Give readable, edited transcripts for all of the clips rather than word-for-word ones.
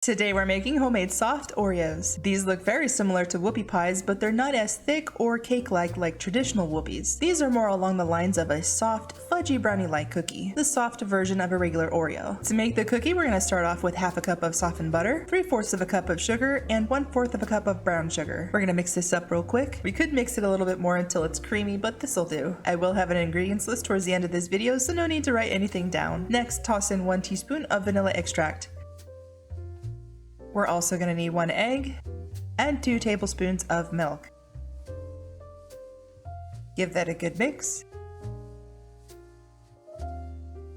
Today we're making homemade soft Oreos. These look very similar to whoopie pies, but they're not as thick or cake-like like traditional whoopies. These are more along the lines of a soft, fudgy brownie-like cookie, the soft version of a regular Oreo. To make the cookie, we're going to start off with half a cup of softened butter, 3/4 of a cup of sugar, and 1/4 of a cup of brown sugar. We're going to mix this up real quick. We could mix it a little bit more until it's creamy, but this'll do. I will have an ingredients list towards the end of this video, so no need to write anything down. Next, toss in 1 teaspoon of vanilla extract. We're also going to need 1 egg and 2 tablespoons of milk. Give that a good mix.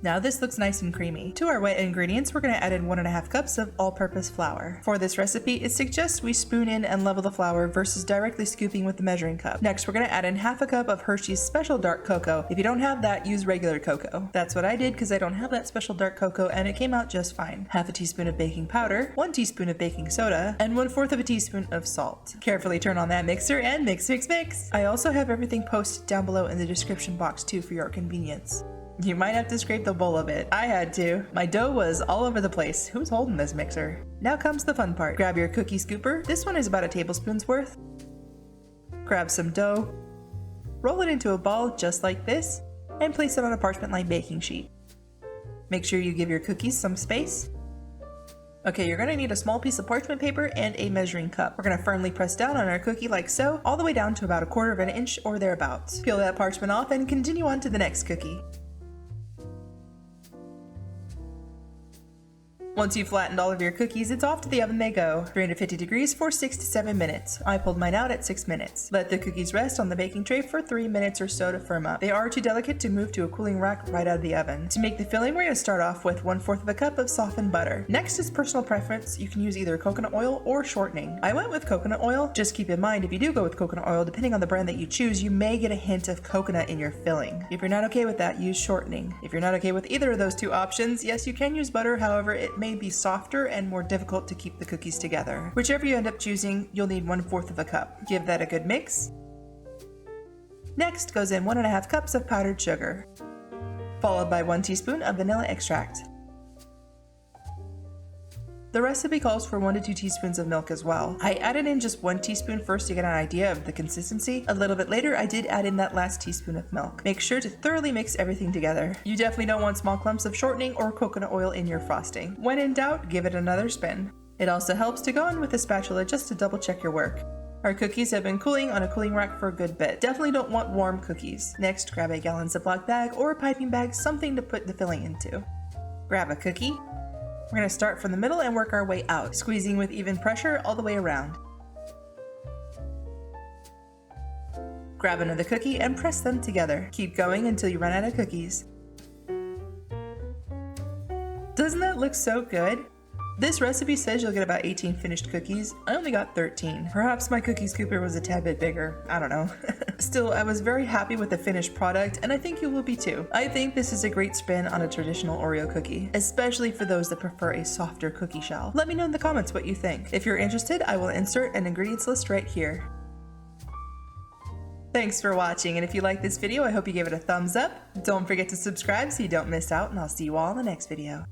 Now this looks nice and creamy. To our wet ingredients, we're going to add in 1.5 cups of all-purpose flour. For this recipe, it suggests we spoon in and level the flour versus directly scooping with the measuring cup. Next, we're going to add in half a cup of Hershey's special dark cocoa. If you don't have that, use regular cocoa. That's what I did because I don't have that special dark cocoa and it came out just fine. Half a teaspoon of baking powder, 1 teaspoon of baking soda, and 1/4 of a teaspoon of salt. Carefully turn on that mixer and mix, mix, mix. I also have everything posted down below in the description box too for your convenience. You might have to scrape the bowl a bit. I had to. My dough was all over the place. Who's holding this mixer? Now comes the fun part. Grab your cookie scooper. This one is about a tablespoon's worth. Grab some dough. Roll it into a ball just like this and place it on a parchment-lined baking sheet. Make sure you give your cookies some space. Okay, you're going to need a small piece of parchment paper and a measuring cup. We're going to firmly press down on our cookie like so, all the way down to about 1/4 of an inch or thereabouts. Peel that parchment off and continue on to the next cookie. Once you've flattened all of your cookies, it's off to the oven they go. 350 degrees for 6 to 7 minutes. I pulled mine out at 6 minutes. Let the cookies rest on the baking tray for 3 minutes or so to firm up. They are too delicate to move to a cooling rack right out of the oven. To make the filling, we're going to start off with 1/4 of a cup of softened butter. Next is personal preference. You can use either coconut oil or shortening. I went with coconut oil. Just keep in mind, if you do go with coconut oil, depending on the brand that you choose, you may get a hint of coconut in your filling. If you're not okay with that, use shortening. If you're not okay with either of those two options, yes, you can use butter. However, it may be softer and more difficult to keep the cookies together. Whichever you end up choosing, you'll need 1/4 of a cup. Give that a good mix. Next goes in 1.5 cups of powdered sugar, followed by 1 teaspoon of vanilla extract. The recipe calls for 1 to 2 teaspoons of milk as well. I added in just 1 teaspoon first to get an idea of the consistency. A little bit later, I did add in that last teaspoon of milk. Make sure to thoroughly mix everything together. You definitely don't want small clumps of shortening or coconut oil in your frosting. When in doubt, give it another spin. It also helps to go in with a spatula just to double check your work. Our cookies have been cooling on a cooling rack for a good bit. Definitely don't want warm cookies. Next, grab a gallon Ziploc bag or a piping bag, something to put the filling into. Grab a cookie. We're going to start from the middle and work our way out, squeezing with even pressure all the way around. Grab another cookie and press them together. Keep going until you run out of cookies. Doesn't that look so good? This recipe says you'll get about 18 finished cookies. I only got 13. Perhaps my cookie scooper was a tad bit bigger. I don't know. Still, I was very happy with the finished product, and I think you will be too. I think this is a great spin on a traditional Oreo cookie, especially for those that prefer a softer cookie shell. Let me know in the comments what you think. If you're interested, I will insert an ingredients list right here. Thanks for watching, and if you like this video, I hope you give it a thumbs up. Don't forget to subscribe so you don't miss out, and I'll see you all in the next video.